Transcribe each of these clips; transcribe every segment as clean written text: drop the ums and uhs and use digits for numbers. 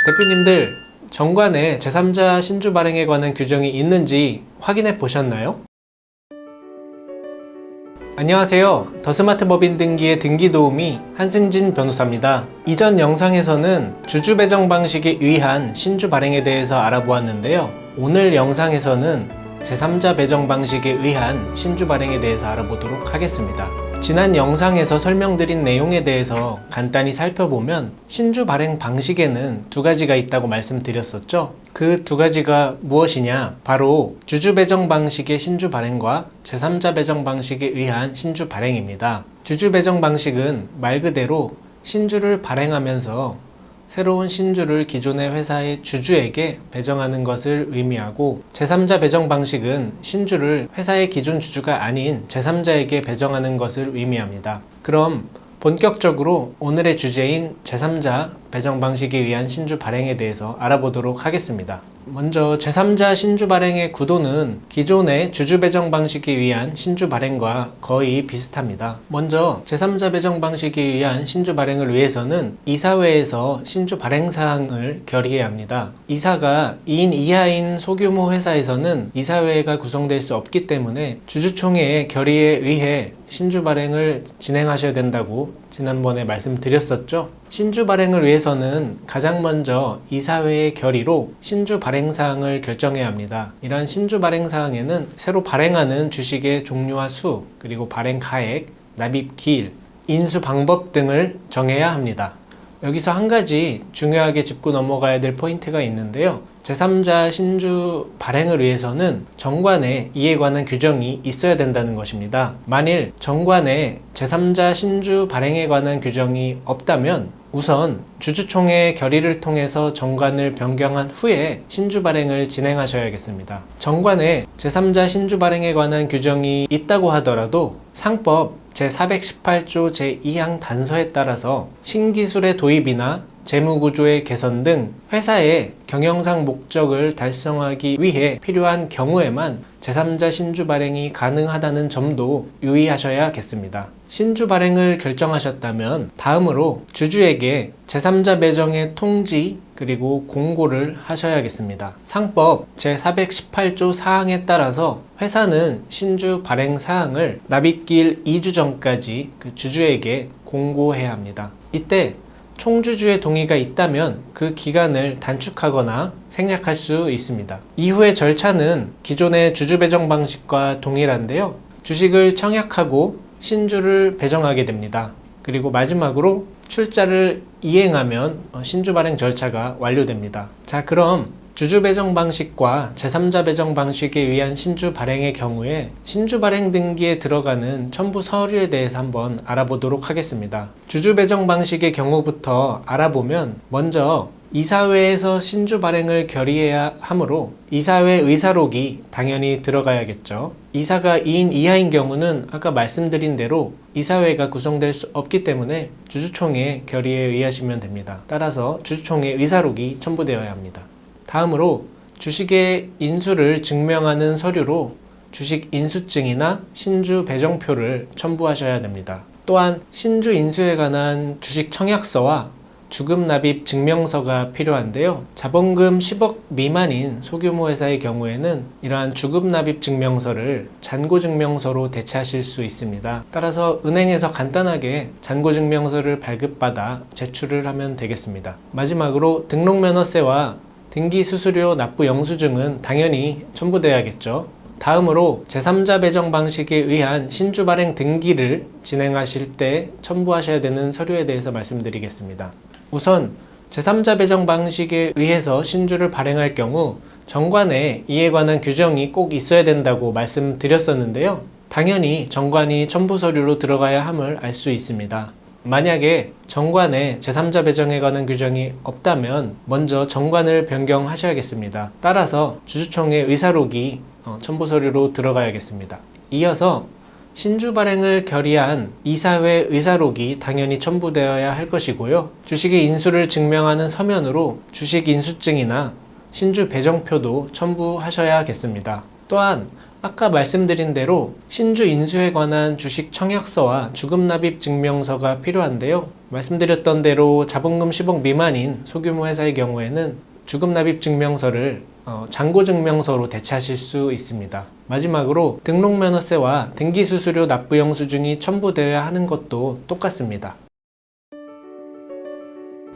대표님들, 정관에 제3자 신주 발행에 관한 규정이 있는지 확인해 보셨나요? 안녕하세요. 더 스마트 법인 등기의 등기 도우미 한승진 변호사입니다. 이전 영상에서는 주주 배정 방식에 의한 신주 발행에 대해서 알아보았는데요. 오늘 영상에서는 제3자 배정 방식에 의한 신주 발행에 대해서 알아보도록 하겠습니다. 지난 영상에서 설명드린 내용에 대해서 간단히 살펴보면 신주 발행 방식에는 두 가지가 있다고 말씀드렸었죠. 그 두 가지가 무엇이냐? 바로 주주 배정 방식의 신주 발행과 제3자 배정 방식에 의한 신주 발행입니다. 주주 배정 방식은 말 그대로 신주를 발행하면서 새로운 신주를 기존의 회사의 주주에게 배정하는 것을 의미하고, 제3자 배정 방식은 신주를 회사의 기존 주주가 아닌 제3자에게 배정하는 것을 의미합니다. 그럼 본격적으로 오늘의 주제인 제3자 배정 방식에 의한 신주 발행에 대해서 알아보도록 하겠습니다. 먼저 제3자 신주 발행의 구도는 기존의 주주 배정 방식에 의한 신주 발행과 거의 비슷합니다. 먼저 제3자 배정 방식에 의한 신주 발행을 위해서는 이사회에서 신주 발행 사항을 결의해야 합니다. 이사가 2인 이하인 소규모 회사에서는 이사회가 구성될 수 없기 때문에 주주총회의 결의에 의해 신주 발행을 진행하셔야 된다고 지난번에 말씀드렸었죠. 신주 발행을 위해서는 가장 먼저 이사회의 결의로 신주 발행 사항을 결정해야 합니다. 이러한 신주 발행 사항에는 새로 발행하는 주식의 종류와 수, 그리고 발행 가액, 납입 기일, 인수 방법 등을 정해야 합니다. 여기서 한 가지 중요하게 짚고 넘어가야 될 포인트가 있는데요. 제3자 신주 발행을 위해서는 정관에 이에 관한 규정이 있어야 된다는 것입니다. 만일 정관에 제3자 신주 발행에 관한 규정이 없다면 우선 주주총회 결의를 통해서 정관을 변경한 후에 신주 발행을 진행하셔야겠습니다. 정관에 제3자 신주 발행에 관한 규정이 있다고 하더라도 상법 제418조 제2항 단서에 따라서 신기술의 도입이나 재무구조의 개선 등 회사의 경영상 목적을 달성하기 위해 필요한 경우에만 제3자 신주 발행이 가능하다는 점도 유의하셔야겠습니다. 신주 발행을 결정하셨다면 다음으로 주주에게 제3자 배정의 통지 그리고 공고를 하셔야겠습니다. 상법 제418조 사항에 따라서 회사는 신주 발행 사항을 납입기일 2주 전까지 그 주주에게 공고해야 합니다. 이때 총주주의 동의가 있다면 그 기간을 단축하거나 생략할 수 있습니다. 이후의 절차는 기존의 주주 배정 방식과 동일한데요. 주식을 청약하고 신주를 배정하게 됩니다. 그리고 마지막으로 출자를 이행하면 신주 발행 절차가 완료됩니다. 자, 그럼 주주 배정 방식과 제3자 배정 방식에 의한 신주 발행의 경우에 신주 발행 등기에 들어가는 첨부 서류에 대해서 한번 알아보도록 하겠습니다. 주주 배정 방식의 경우부터 알아보면 먼저 이사회에서 신주 발행을 결의해야 하므로 이사회 의사록이 당연히 들어가야겠죠. 이사가 2인 이하인 경우는 아까 말씀드린 대로 이사회가 구성될 수 없기 때문에 주주총회 결의에 의하시면 됩니다. 따라서 주주총회 의사록이 첨부되어야 합니다. 다음으로 주식의 인수를 증명하는 서류로 주식 인수증이나 신주 배정표를 첨부하셔야 됩니다. 또한 신주 인수에 관한 주식 청약서와 주금 납입 증명서가 필요한데요. 자본금 10억 미만인 소규모 회사의 경우에는 이러한 주금 납입 증명서를 잔고 증명서로 대체하실 수 있습니다. 따라서 은행에서 간단하게 잔고 증명서를 발급받아 제출을 하면 되겠습니다. 마지막으로 등록면허세와 등기 수수료 납부 영수증은 당연히 첨부되어야겠죠. 다음으로 제3자 배정 방식에 의한 신주 발행 등기를 진행하실 때 첨부하셔야 되는 서류에 대해서 말씀드리겠습니다. 우선 제3자 배정 방식에 의해서 신주를 발행할 경우 정관에 이에 관한 규정이 꼭 있어야 된다고 말씀드렸었는데요. 당연히 정관이 첨부 서류로 들어가야 함을 알 수 있습니다. 만약에 정관에 제3자 배정에 관한 규정이 없다면 먼저 정관을 변경하셔야겠습니다. 따라서 주주총회 의사록이 첨부 서류로 들어가야겠습니다. 이어서 신주 발행을 결의한 이사회 의사록이 당연히 첨부되어야 할 것이고요. 주식의 인수를 증명하는 서면으로 주식 인수증이나 신주 배정표도 첨부하셔야겠습니다. 또한 아까 말씀드린 대로 신주 인수에 관한 주식 청약서와 주금납입 증명서가 필요한데요. 말씀드렸던 대로 자본금 10억 미만인 소규모 회사의 경우에는 주금납입 증명서를 잔고증명서로 대체하실 수 있습니다. 마지막으로 등록면허세와 등기수수료 납부 영수증이 첨부되어야 하는 것도 똑같습니다.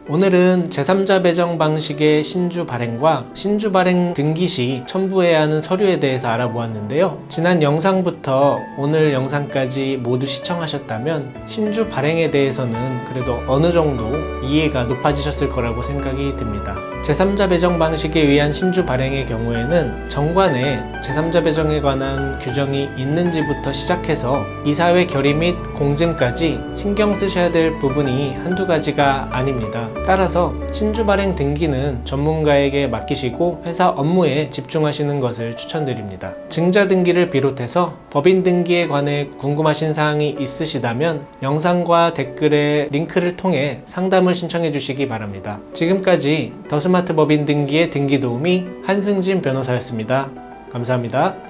오늘은 제3자 배정 방식의 신주 발행과 신주 발행 등기 시 첨부해야 하는 서류에 대해서 알아보았는데요. 지난 영상부터 오늘 영상까지 모두 시청하셨다면 신주 발행에 대해서는 그래도 어느 정도 이해가 높아지셨을 거라고 생각이 듭니다. 제3자 배정 방식에 의한 신주 발행의 경우에는 정관에 제3자 배정에 관한 규정이 있는지부터 시작해서 이사회 결의 및 공증까지 신경 쓰셔야 될 부분이 한두 가지가 아닙니다. 따라서 신주 발행 등기는 전문가에게 맡기시고 회사 업무에 집중하시는 것을 추천드립니다. 증자 등기를 비롯해서 법인 등기에 관해 궁금하신 사항이 있으시다면 영상과 댓글에 링크를 통해 상담을 신청해 주시기 바랍니다. 지금까지 더 스마트 법인 등기의 등기 도우미 한승진 변호사였습니다. 감사합니다.